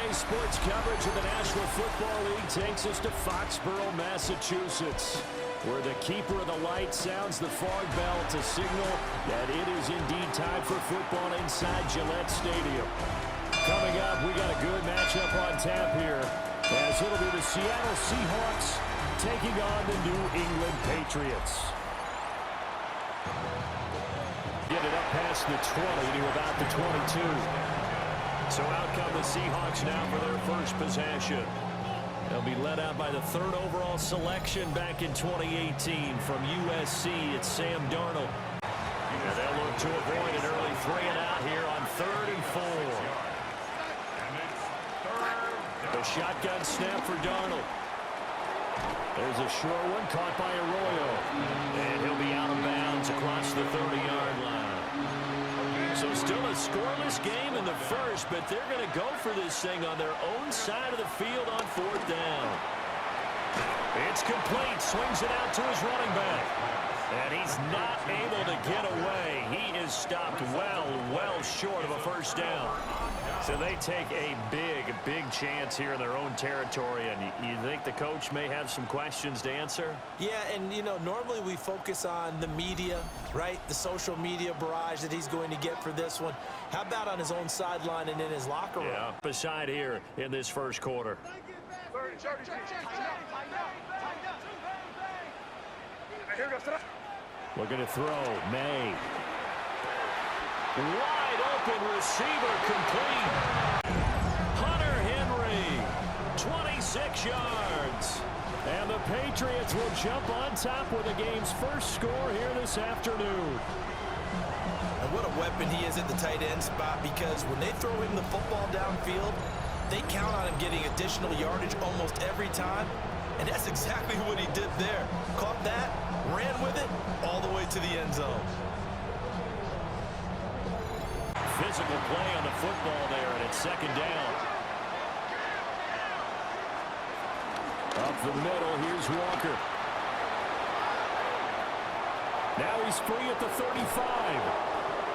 Today's sports coverage of the National Football League takes us to Foxborough, Massachusetts, where the keeper of the light sounds the fog bell to signal that it is indeed time for football inside Gillette Stadium. Coming up, we got a good matchup on tap here, as it'll be the Seattle Seahawks taking on the New England Patriots. Get it up past the 20 to about the 22. So out come the Seahawks now for their first possession. They'll be led out by the third overall selection back in 2018 from USC. It's Sam Darnold. And they'll look to avoid an early 3-and-out here on 3rd and 4. The shotgun snap for Darnold. There's a short one caught by Arroyo. And he'll be out of bounds across the 30-yard line. So still a scoreless game in the first, but they're going to go for this thing on their own side of the field on 4th down. It's complete. Swings it out to his running back. And he's not able to get away. He is stopped well short of a first down. So they take a big chance here in their own territory. And you think the coach may have some questions to answer? Yeah, and, you know, normally we focus on the media, right? The social media barrage that he's going to get for this one. How about on his own sideline and in his locker room? Yeah, beside here in this first quarter. Looking to throw. May. Wide open receiver complete. Hunter Henry. 26 yards. And the Patriots will jump on top with the game's first score here this afternoon. And what a weapon he is at the tight end spot, because when they throw him the football downfield, they count on him getting additional yardage almost every time. And that's exactly what he did there. Caught that, ran with it, all the way to the end zone. Physical play on the football there, and it's 2nd down. Up the middle, here's Walker. Now he's free at the 35.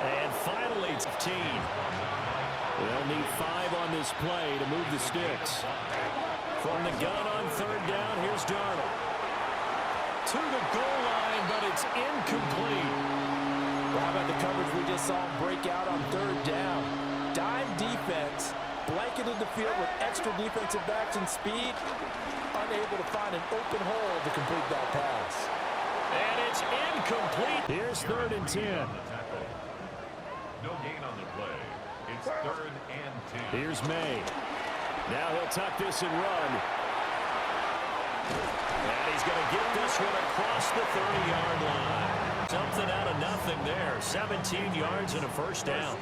And finally, it's 15. They'll need 5 on this play to move the sticks. From the gun on 3rd down, here's Darnold. To the goal line, but it's incomplete. Well, how about the coverage we just saw him break out on 3rd down? Dime defense, blanketed the field with extra defensive backs and speed, unable to find an open hole to complete that pass. And it's incomplete. Here's 3rd and 10. No gain on the play. It's 3rd and 10. Here's May. Now he'll tuck this and run. And he's going to get this one across the 30-yard line. Something out of nothing there. 17 yards and a first down.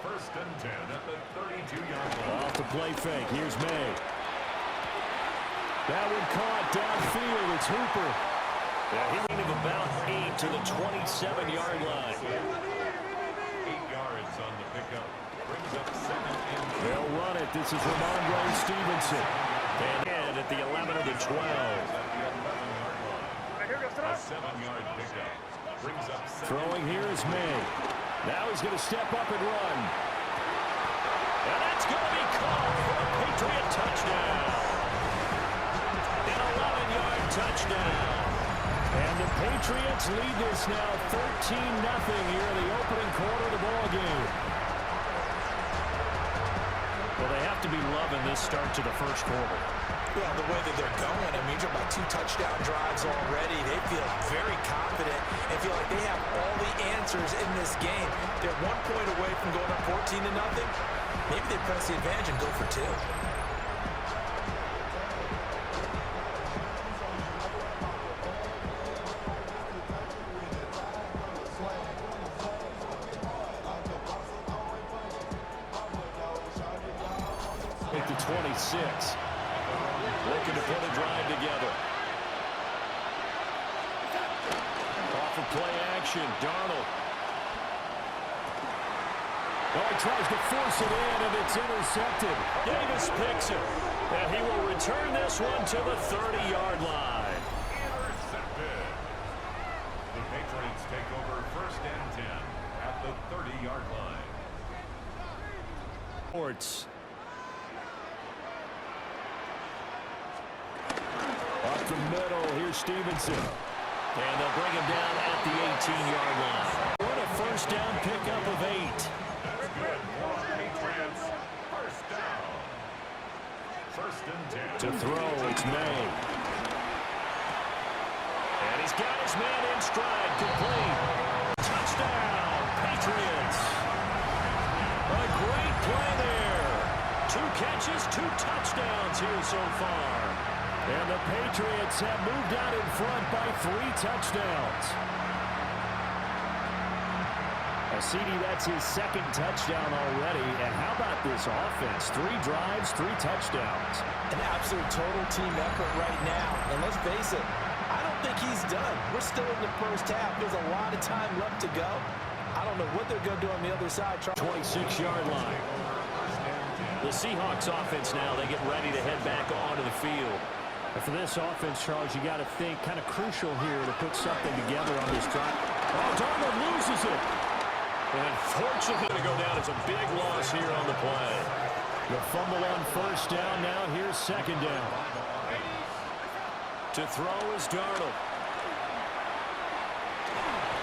1st and 10 at the 32-yard line. Off the play fake. Here's May. That one caught downfield. It's Hooper. He's of about 8 to the 27-yard line. 8 yards on the pickup. Brings up 2nd and 10. They'll run it. This is Ramondre Stevenson. And at the 11 of the 12. A 7-yard pickup. Brings up 2nd. Throwing here is May. Now he's going to step up and run. And that's going to be caught for a Patriot touchdown. An 11-yard touchdown. And the Patriots lead this now 13-0 here in the opening quarter of the ball game. Well, they have to be loving this start to the first quarter. Well, the way that they're going, I mean, you're about 2 touchdown drives already. They feel very confident and feel like they have all the answers in this game. They're 1 point away from going up 14-0. Maybe they press the advantage and go for 2. At the 26. Looking to put a drive together. Off of play action, Darnold. Oh, he tries to force it in, and it's intercepted. Davis picks it, and he will return this one to the 30-yard line. Intercepted. The Patriots take over 1st and 10 at the 30-yard line. Sports the middle. Here's Stevenson. And they'll bring him down at the 18-yard line. What a first down pickup of 8. That's good. More Patriots. First down. First and 10. To throw, it's May. And he's got his man in stride. Complete. Touchdown, Patriots. A great play there. 2 catches, 2 touchdowns here so far. And the Patriots have moved out in front by 3 touchdowns. CD, that's his 2nd touchdown already. And how about this offense? 3 drives, 3 touchdowns. An absolute total team effort right now. And let's face it, I don't think he's done. We're still in the first half. There's a lot of time left to go. I don't know what they're going to do on the other side. 26-yard line. The Seahawks offense now, they get ready to head back onto the field. And for this offense, Charles, you got to think kind of crucial here to put something together on this drive. Oh, Darnold loses it. And unfortunately, going to go down as a big loss here on the play. The fumble on first down. Now here's 2nd down. To throw is Darnold.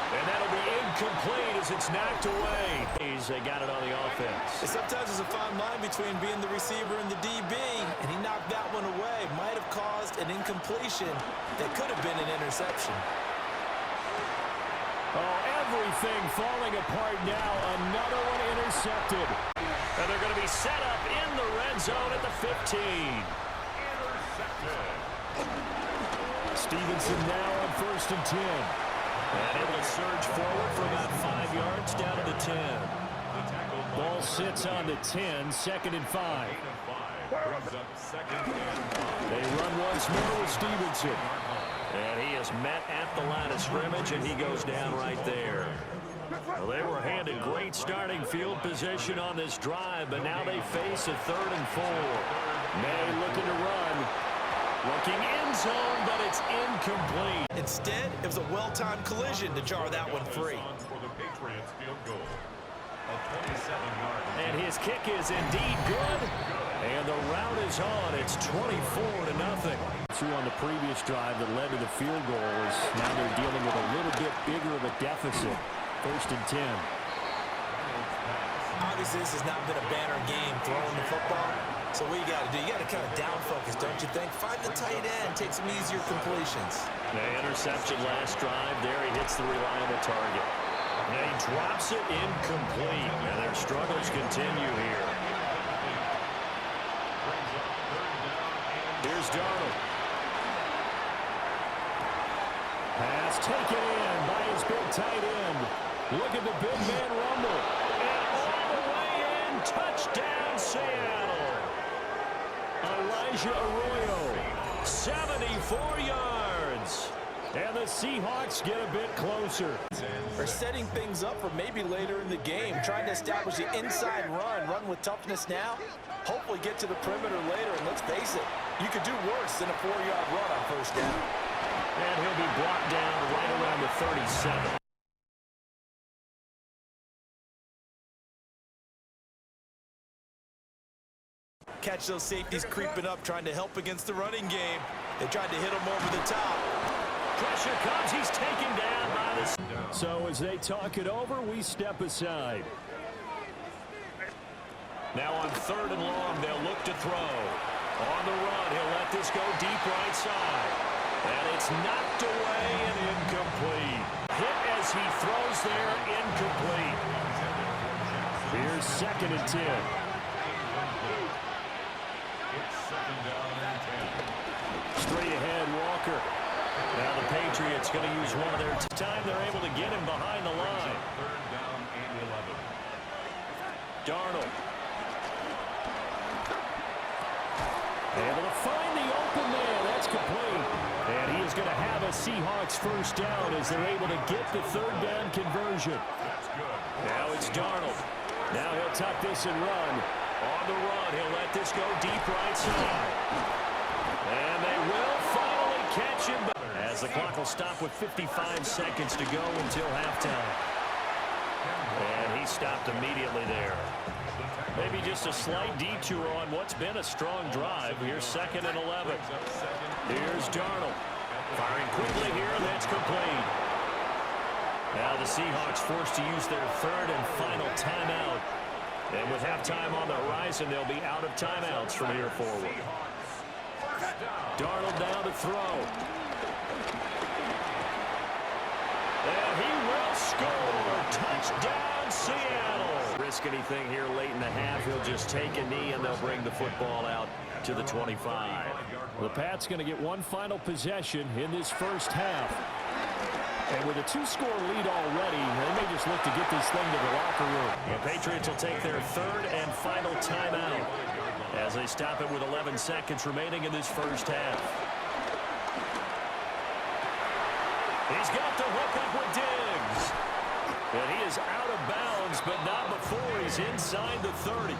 And that'll be incomplete as it's knocked away. They got it on the offense. Sometimes there's a fine line between being the receiver and the DB, and he knocked that one away. Might have caused an incompletion that could have been an interception. Oh, everything falling apart now. Another one intercepted. And they're going to be set up in the red zone at the 15. Intercepted. Stevenson now on 1st and 10. And able to surge forward for about 5 yards down to the 10. Ball sits on the 10, 2nd and 5. Brings up 2nd and 5. They run once more with Stevenson. And he is met at the line of scrimmage, and he goes down right there. Well, they were handed great starting field position on this drive, but now they face a 3rd and 4. May looking to run. Looking end zone, but it's incomplete. Instead, it was a well-timed collision to jar that one free. For the Patriots field goal. A 27-yard. And his kick is indeed good. And the route is on. It's 24-0. 2 on the previous drive that led to the field goals. Now they're dealing with a little bit bigger of a deficit. 1st and 10. Obviously, this has not been a banner game throwing the football. So what you got to do, you got to kind of down focus, don't you think? Find the tight end, take some easier completions. The interception last drive. There he hits the reliable target. And he drops it incomplete. And their struggles continue here. Here's Darnold. Pass taken in by his big tight end. Look at the big man rumble. And all the way in. Touchdown, Seattle. Elijah Arroyo, 74 yards. And the Seahawks get a bit closer. They're setting things up for maybe later in the game, trying to establish the inside run with toughness now. Hopefully get to the perimeter later, and let's face it, you could do worse than a 4-yard run on first down. And he'll be brought down right around the 37. Catch those safeties creeping up, trying to help against the running game. They tried to hit him over the top. Pressure comes. He's taken down by the... So as they talk it over, we step aside. Now on 3rd and long, they'll look to throw. On the run, he'll let this go deep right side. And it's knocked away and incomplete. Hit as he throws there, incomplete. Here's 2nd and 10. Straight ahead, Walker. Now the Patriots going to use one of their time. They're able to get him behind the line. 3rd down and 11. Darnold. Able to find the open man. That's complete. And he is going to have a Seahawks first down as they're able to get the 3rd down conversion. That's good. Now it's Darnold. Now he'll tuck this and run. On the run, he'll let this go deep right side. And they will finally catch him. As the clock will stop with 55 seconds to go until halftime. And he stopped immediately there. Maybe just a slight detour on what's been a strong drive. Here's 2nd and 11. Here's Darnold. Firing quickly here, and that's complete. Now the Seahawks forced to use their third and final timeout. And with halftime on the horizon, they'll be out of timeouts from here forward. Darnold down to throw. And he will score. Touchdown, Seattle. Risk anything here late in the half. He'll just take a knee, and they'll bring the football out to the 25. The Pats going to get one final possession in this first half. And with a two-score lead already, they may just look to get this thing to the locker room. The Patriots will take their third and final timeout as they stop it with 11 seconds remaining in this first half. He's got the hook up with Diggs. And he is out of bounds, but not before he's inside the 30.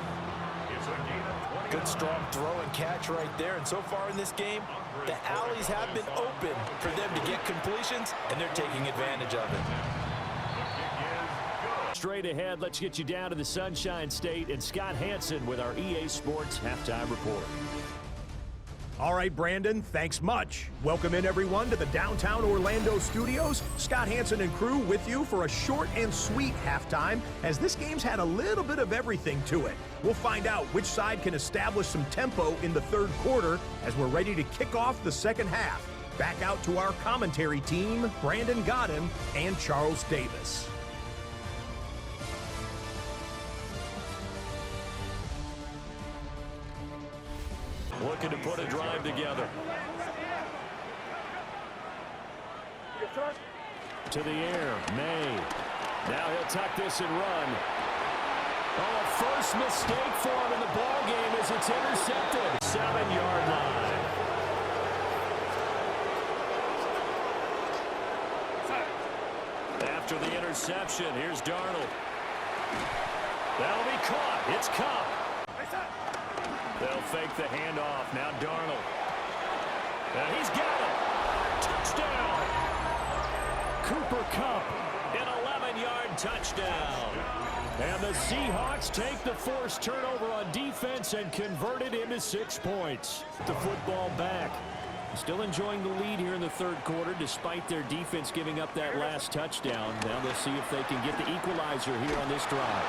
Good strong throw and catch right there. And so far in this game, the alleys have been open for them to get completions, and they're taking advantage of it. Straight ahead, let's get you down to the Sunshine State and Scott Hansen with our EA Sports Halftime Report. All right, Brandon, thanks much. Welcome in, everyone, to the downtown Orlando studios. Scott Hansen and crew with you for a short and sweet halftime, as this game's had a little bit of everything to it. We'll find out which side can establish some tempo in the third quarter as we're ready to kick off the second half. Back out to our commentary team, Brandon Godden and Charles Davis. Looking to put a drive together. To the air, May. Now he'll tuck this and run. Oh, a first mistake for him in the ball game as it's intercepted. 7-yard line. After the interception, here's Darnold. That'll be caught. It's Cup. They'll fake the handoff. Now Darnold. And he's got it. Touchdown. Cooper Kupp, an 11-yard touchdown. And the Seahawks take the forced turnover on defense and convert it into 6 points. The football back. Still enjoying the lead here in the third quarter despite their defense giving up that last touchdown. Now they'll see if they can get the equalizer here on this drive.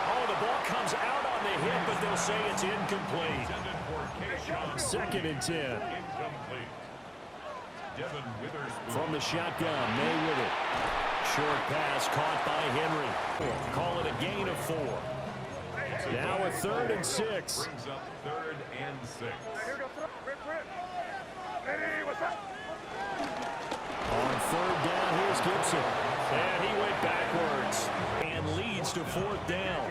Oh, the ball comes out on the hit, but they'll say it's incomplete. 2nd and 10. From the shotgun, May with it. Short pass caught by Henry. Call it a gain of 4. Now a 3rd and 6. Brings up 3rd and 6. On 3rd down, here's Gibson. And he went backwards and leads to 4th down.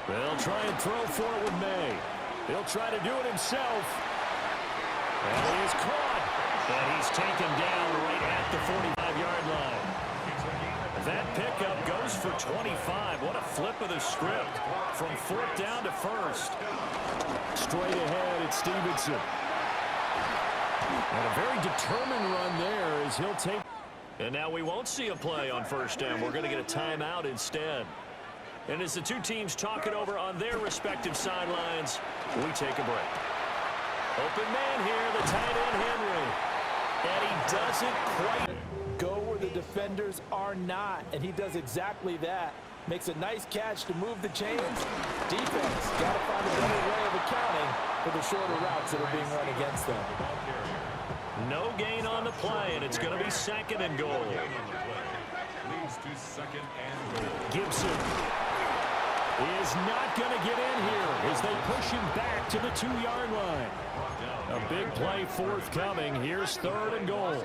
They'll try and throw for it with May. He'll try to do it himself. And he is caught. And he's taken down right at the 45-yard line. That pickup goes for 25. What a flip of the script from 4th down to 1st. Straight ahead, it's Stevenson. And a very determined run there as he'll take. And now we won't see a play on 1st down. We're going to get a timeout instead. And as the two teams talk it over on their respective sidelines, we take a break. Open man here, the tight end Henry. And he doesn't quite Go where the defenders are not, and he does exactly that. Makes a nice catch to move the chains. Defense got to find a better way of accounting for the shorter routes that are being run against them. no gain on the play, and it's going to be 2nd and goal. Leads to 2nd and goal. Gibson is not going to get in here as they push him back to the 2-yard line. A big play forthcoming. Here's 3rd and goal.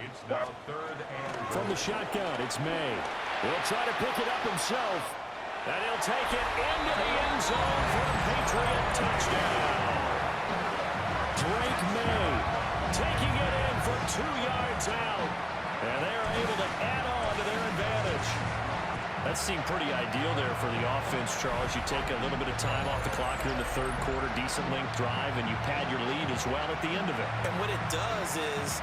It's now 3rd and goal. From the shotgun, it's May. He'll try to pick it up himself. And he'll take it into the end zone for a Patriot touchdown. Drake May taking it in from 2 yards out. And they're able to add on to their advantage. That seemed pretty ideal there for the offense, Charles. You take a little bit of time off the clock here in the 3rd quarter, decent length drive, and you pad your lead as well at the end of it. And what it does is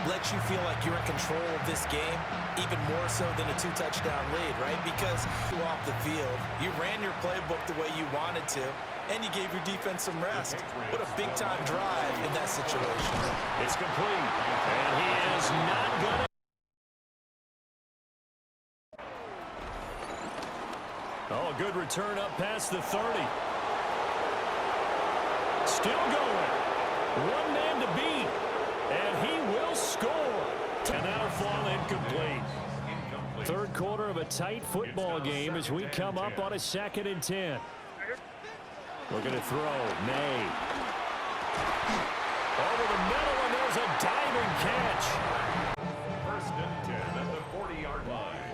let you feel like you're in control of this game, even more so than a 2-touchdown lead, right? Because you off the field, you ran your playbook the way you wanted to, and you gave your defense some rest. What a big-time drive in that situation. It's complete, and he is not going to. Oh, a good return up past the 30. Still going. One man to beat, and he will score. And that'll fall incomplete. Third quarter of a tight football game as we come up on a 2nd and 10. Looking to throw. May. Over the middle, and there's a diving catch. 1st and 10 at the 40-yard line.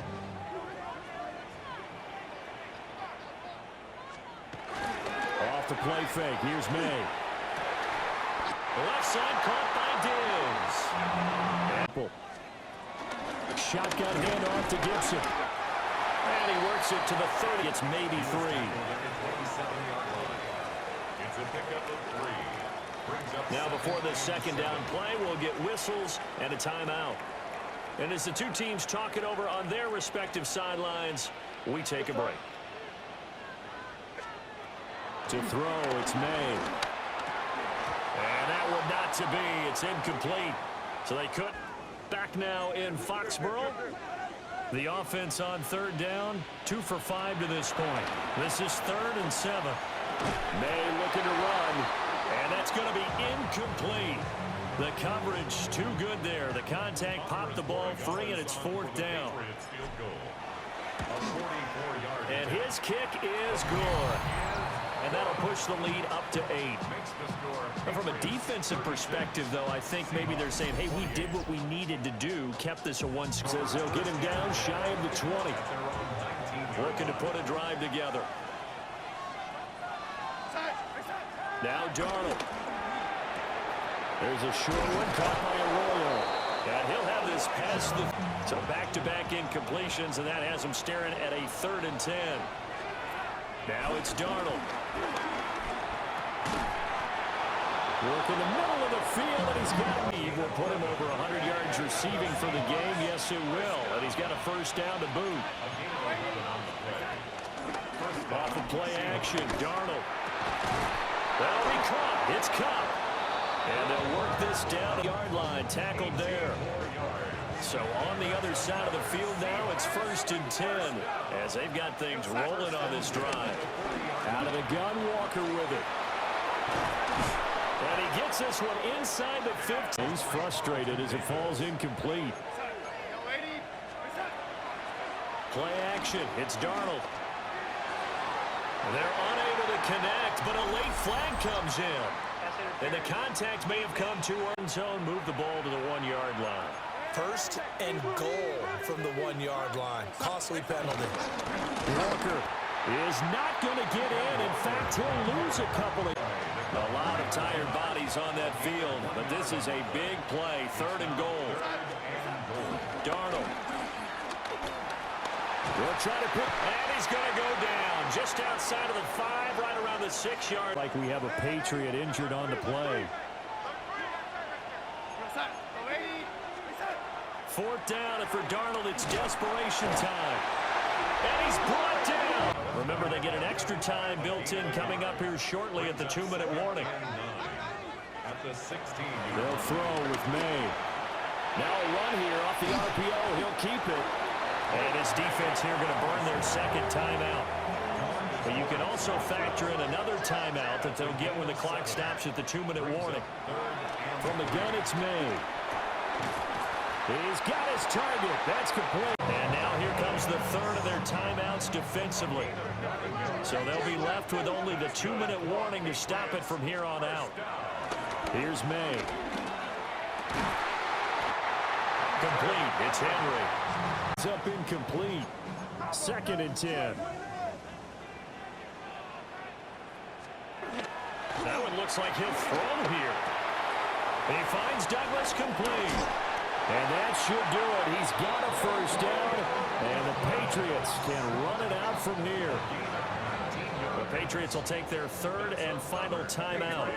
Off the play fake. Here's May. Left side caught by Diggs. Shotgun handoff to Gibson. And he works it to the 30. It's maybe 3. It's a pickup of 3. Now before the 2nd down play, we'll get whistles and a timeout. And as the two teams talk it over on their respective sidelines, we take a break. To throw, it's May. And that one not to be. It's incomplete. So they could. Back now in Foxborough. The offense on 3rd down. 2 for 5 to this point. This is 3rd and 7. May looking to run. And that's going to be incomplete. The coverage too good there. The contact popped the ball free, and it's 4th down. And his kick is good. And that'll push the lead up to 8. And from a defensive perspective, though, I think maybe they're saying, hey, we did what we needed to do, kept this a 1. Says they'll get him down shy of the 20. Looking to put a drive together. Now Darnold. There's a short one caught by Arroyo. And he'll have this past the... So back-to-back incompletions, and that has him staring at a 3rd and 10. Now it's Darnold. Work in the middle of the field, and he's got me. Will put him over 100 yards receiving for the game. Yes, it will. And he's got a 1st down to boot. Off of play action, Darnold. That'll be caught. It's caught. And they'll work this down the yard line. Tackled there. So on the other side of the field now, it's 1st and 10 as they've got things rolling on this drive. Out of the gun, Walker with it. And he gets this one inside the 50. He's frustrated as it falls incomplete. Play action. It's Darnold. They're unable to connect, but a late flag comes in. And the contact may have come to one zone, move the ball to the 1-yard line. 1st and goal from the 1-yard line. Costly penalty. Walker is not going to get in. In fact, he'll lose a couple of... A lot of tired bodies on that field, but this is a big play. 3rd and goal. Darnold. We'll try to pick, and he's going to go down just outside of the 5, right around the 6-yard. Like we have a Patriot injured on the play. 4th down, and for Darnold, it's desperation time. And he's brought down. Remember, they get an extra time built in coming up here shortly at the 2-minute warning. They'll throw with May. Now a run here off the RPO. He'll keep it. And his defense here going to burn their 2nd timeout. But you can also factor in another timeout that they'll get when the clock stops at the 2-minute warning. From the gun, it's May. He's got his target. That's complete. And now here comes the 3rd of their timeouts defensively. So they'll be left with only the 2-minute warning to stop it from here on out. Here's May. Complete. It's Henry. It's up incomplete. 2nd and 10. That one looks like he'll throw here. He finds Douglas complete. And that should do it. He's got a 1st down. And the Patriots can run it out from here. The Patriots will take their 3rd and final timeout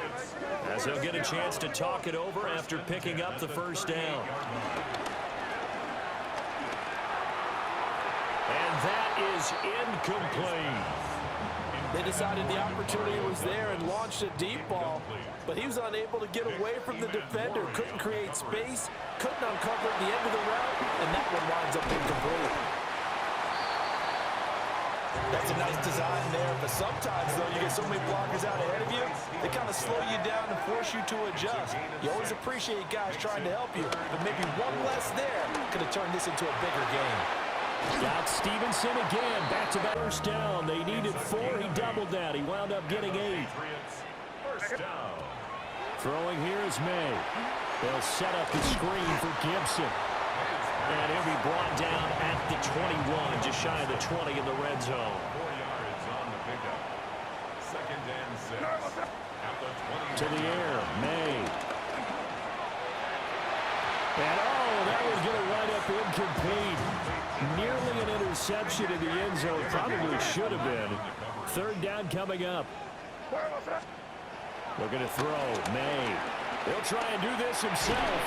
as they'll get a chance to talk it over after picking up the 1st down. And that is incomplete. They decided the opportunity was there and launched a deep ball, but he was unable to get away from the defender, couldn't create space, couldn't uncover the end of the route, and that one winds up incomplete. That's a nice design there, but sometimes, though, you get so many blockers out ahead of you, they kind of slow you down and force you to adjust. You always appreciate guys trying to help you, but maybe one less there could have turned this into a bigger game. Got Stevenson again, back-to-back first down. They needed 4, he doubled that. He wound up getting 8. First down. Throwing here is May. They'll set up the screen for Gibson. And he'll be brought down at the 21, just shy of the 20 in the red zone. 4 yards on the pickup. Second and 6. At the 20. To the air, May. And that was going to wind up incomplete. Nearly an interception in the end zone. Probably should have been. Third down coming up. Looking to throw, May. He'll try and do this himself.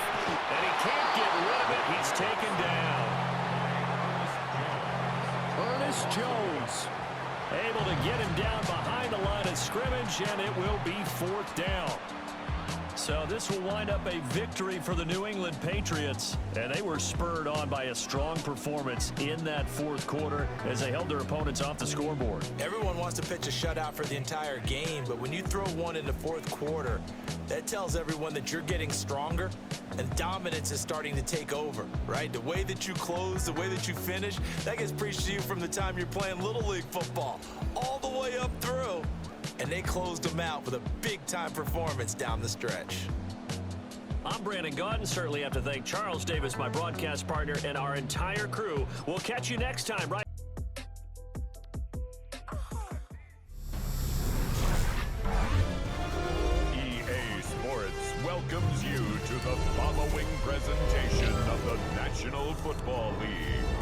And he can't get rid of it. He's taken down. Ernest Jones able to get him down behind the line of scrimmage, and it will be 4th down. So this will wind up a victory for the New England Patriots, and they were spurred on by a strong performance in that 4th quarter as they held their opponents off the scoreboard. Everyone wants to pitch a shutout for the entire game, but when you throw one in the 4th quarter, that tells everyone that you're getting stronger and dominance is starting to take over, right? The way that you close, the way that you finish, that gets preached to you from the time you're playing Little League football all the way up through. And they closed them out with a big-time performance down the stretch. I'm Brandon Gaudin. Certainly have to thank Charles Davis, my broadcast partner, and our entire crew. We'll catch you next time, right? EA Sports welcomes you to the following presentation of the National Football League.